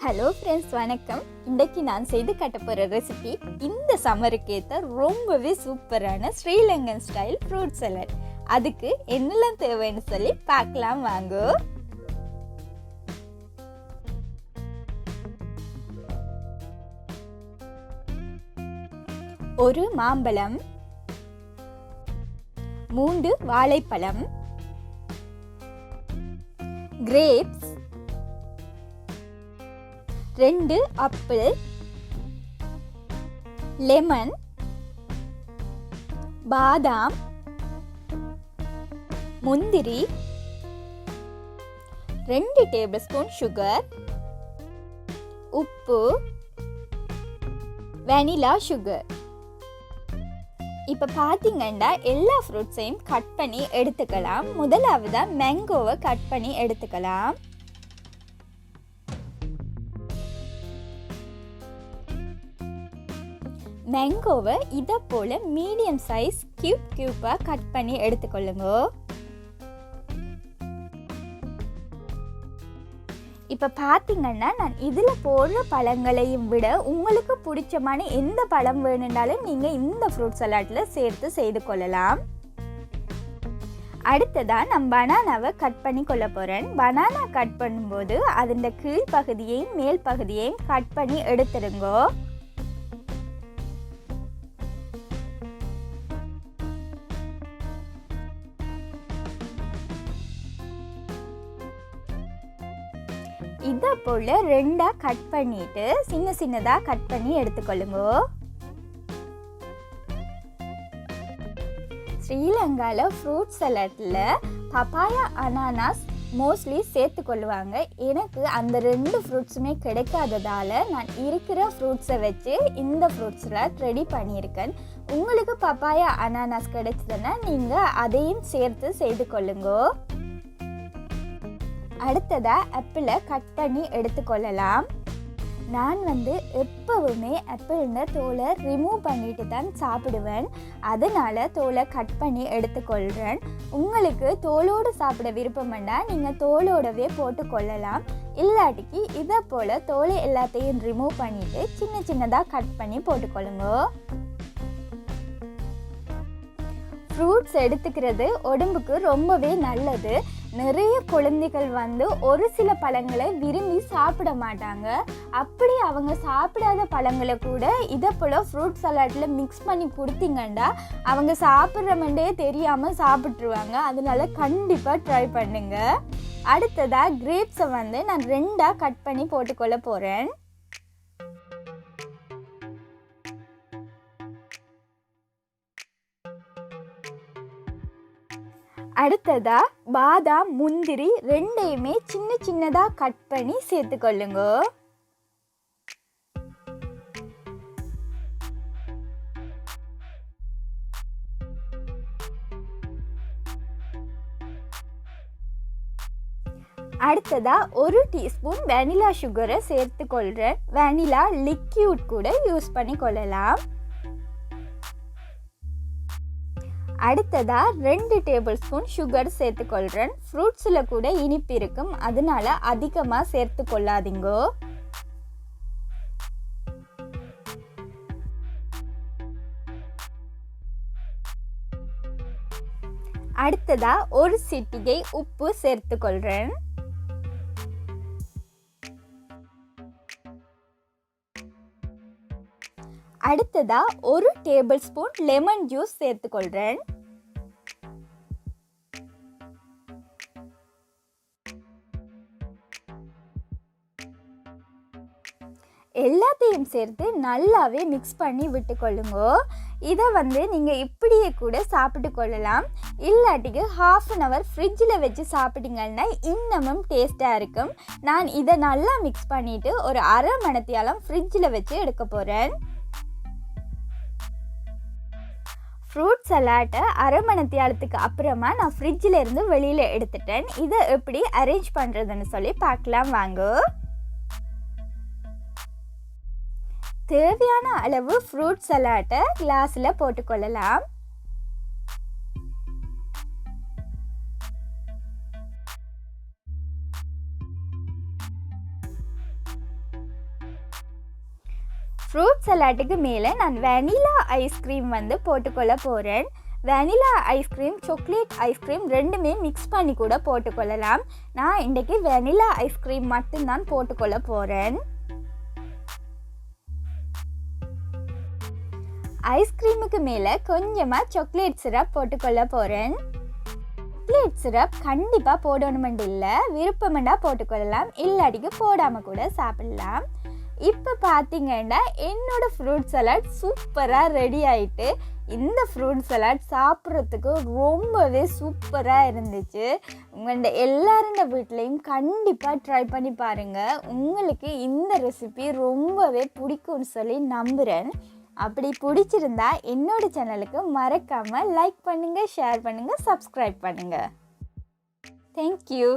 Hello friends, வணக்கம். இன்றைக்கு நான் செய்து காட்ட போகிற ரெசிபி இந்த சம்மருக்கு ஏற்ற ரொம்பவே சூப்பரான ஸ்ரீலங்கன் ஸ்டைல் ஃப்ரூட் சலாட். அதுக்கு என்னெல்லாம் தேவைன்னு சொல்லி பார்க்கலாம் வாங்க. ஒரு மாம்பழம், 3 வாழைப்பழம், கிரேப்ஸ், 2 ஆப்பிள், லெமன், பாதாம், முந்திரி, 2 டேபிள் ஸ்பூன் சுகர், உப்பு, வெனிலா சுகர். இப்போ பார்த்தீங்கன்னா எல்லா ஃப்ரூட்ஸையும் கட் பண்ணி எடுத்துக்கலாம். முதலாவதாக மேங்கோவை கட் பண்ணி எடுத்துக்கலாம். மேங்கோவை இதை போல் மீடியம் சைஸ் கியூப்பாக கட் பண்ணி எடுத்துக்கொள்ளுங்க. இப்போ பார்த்தீங்கன்னா நான் இதில் போடுற பழங்களையும் விட உங்களுக்கு பிடிச்சமான எந்த பழம் வேணும்னாலும் நீங்கள் இந்த ஃப்ரூட் சலாட்டில் சேர்த்து செய்து கொள்ளலாம். அடுத்ததாக நான் பனானாவை கட் பண்ணி கொள்ள போகிறேன். பனானா கட் பண்ணும்போது அதோட கீழ் பகுதியையும் மேல் பகுதியையும் கட் பண்ணி எடுத்துடுங்க. இதை போல் 2 கட் பண்ணிட்டு சின்னதாக கட் பண்ணி எடுத்துக்கொள்ளுங்க. ஸ்ரீலங்காவில் ஃப்ரூட் சலாட்டில் பப்பாயா, அனானாஸ் மோஸ்ட்லி சேர்த்துக்கொள்ளுவாங்க. எனக்கு அந்த 2 ஃப்ரூட்ஸுமே கிடைக்காததால் நான் இருக்கிற ஃப்ரூட்ஸை வச்சு இந்த ஃப்ரூட் சலாட் ரெடி பண்ணியிருக்கேன். உங்களுக்கு பப்பாயா, அனானாஸ் கிடைச்சதுன்னா நீங்கள் அதையும் சேர்த்து செய்து கொள்ளுங்க. அடுத்ததாக ஆப்பிளை கட் பண்ணி எடுத்துக்கொள்ளலாம். நான் எப்பவுமே ஆப்பிள்ன தோலை ரிமூவ் பண்ணிட்டு தான் சாப்பிடுவேன். அதனால் தோலை கட் பண்ணி எடுத்துக்கொள்கிறேன். உங்களுக்கு தோலோடு சாப்பிட விருப்பம்னா நீங்கள் தோலோடவே போட்டுக்கொள்ளலாம். இல்லாட்டிக்கு இதை போல் தோலை எல்லாத்தையும் ரிமூவ் பண்ணிவிட்டு சின்னதாக கட் பண்ணி போட்டுக்கொள்ளுங்க. ஃப்ரூட்ஸ் எடுத்துக்கிறது உடம்புக்கு ரொம்பவே நல்லது. நிறைய குழந்தைகள் ஒரு சில பழங்களை விரும்பி சாப்பிட மாட்டாங்க. அப்படி அவங்க சாப்பிடாத பழங்களை கூட இதை போல் ஃப்ரூட் சலாட்டில் மிக்ஸ் பண்ணி கொடுத்தீங்கன்னா அவங்க சாப்பிட்றமெண்டே தெரியாமல் சாப்பிட்ருவாங்க. அதனால கண்டிப்பாக ட்ரை பண்ணுங்க. அடுத்ததாக கிரேப்ஸை நான் 2 கட் பண்ணி போட்டுக்கொள்ள போகிறேன். அடுத்ததா பாதாம், முந்திரி 2யுமே சின்னதாக கட் பண்ணி சேர்த்துக்கொள்ளுங்க. அடுத்ததா 1 டீஸ்பூன் வெனிலா சுகரை சேர்த்துக்கொள்கிறேன். வெனிலா லிக்யூட் கூட யூஸ் பண்ணி கொள்ளலாம். அடுத்ததா 2 டேபிள் ஸ்பூன் சுகர் சேர்த்துக்கொள்கிறேன். ஃப்ரூட்ஸில் கூட இனிப்பு இருக்கும், அதனால அதிகமாக சேர்த்து கொள்ளாதீங்க. அடுத்ததா 1 சிட்டிகை உப்பு சேர்த்துக்கொள்கிறேன். அடுத்ததா 1 டேபிள் ஸ்பூன் லெமன் ஜூஸ் சேர்த்துக்கொள்கிறேன். எல்லாத்தையும் சேர்த்து நல்லாவே மிக்ஸ் பண்ணி விட்டுக்கொள்ளுங்க. இதை நீங்கள் இப்படியே கூட சாப்பிட்டு கொள்ளலாம். இல்லாட்டிக்கு 1/2 hour ஃப்ரிட்ஜில் வச்சு சாப்பிட்டீங்கன்னா இன்னமும் டேஸ்ட்டாக இருக்கும். நான் இதை நல்லா மிக்ஸ் பண்ணிவிட்டு ஒரு அரை மணித்தியாலம் ஃப்ரிட்ஜில் வச்சு எடுக்க போகிறேன். ஃப்ரூட் சலாட்டை அரை மணித்தியாலத்துக்கு அப்புறமா நான் ஃப்ரிட்ஜில் இருந்து வெளியில் எடுத்துட்டேன். இதை எப்படி அரேஞ்ச் பண்ணுறதுன்னு சொல்லி பார்க்கலாம் வாங்க. தேவையான அளவு ஃப்ரூட் சலாட்டை கிளாஸில் போட்டுக்கொள்ளலாம். ஃப்ரூட் சலாட்டுக்கு மேலே நான் வெனிலா ஐஸ்கிரீம் வந்து போட்டுக்கொள்ள போகிறேன். வெனிலா ஐஸ்கிரீம், சாக்லேட் ஐஸ்கிரீம் ரெண்டுமே மிக்ஸ் பண்ணி கூட போட்டுக்கொள்ளலாம். நான் இன்றைக்கி வெனிலா ஐஸ்கிரீம் மட்டும்தான் போட்டுக்கொள்ள போகிறேன். ஐஸ்கிரீமுக்கு மேலே கொஞ்சமாக சாக்லேட் சிரப் போட்டுக்கொள்ள போகிறேன். சாக்லேட் சிரப் கண்டிப்பாக போடணுமெண்டு இல்லை, விருப்பமெண்டா போட்டுக்கொள்ளலாம், இல்லாட்டிக்கு போடாமல் கூட சாப்பிடலாம். இப்போ பார்த்தீங்கன்னா என்னோடய ஃப்ரூட் சலாட் சூப்பராக ரெடி ஆகிட்டு. இந்த ஃப்ரூட் சலாட் சாப்பிட்றதுக்கு ரொம்பவே சூப்பராக இருந்துச்சு. உங்களோட எல்லாரோட வீட்லேயும் கண்டிப்பாக ட்ரை பண்ணி பாருங்கள். உங்களுக்கு இந்த ரெசிபி ரொம்பவே பிடிக்கும்னு சொல்லி நம்புகிறேன். அப்படி பிடிச்சிருந்தா என்னோடய சேனலுக்கு மறக்காமல் லைக் பண்ணுங்கள், ஷேர் பண்ணுங்கள், சப்ஸ்கிரைப் பண்ணுங்கள். தேங்க்யூ.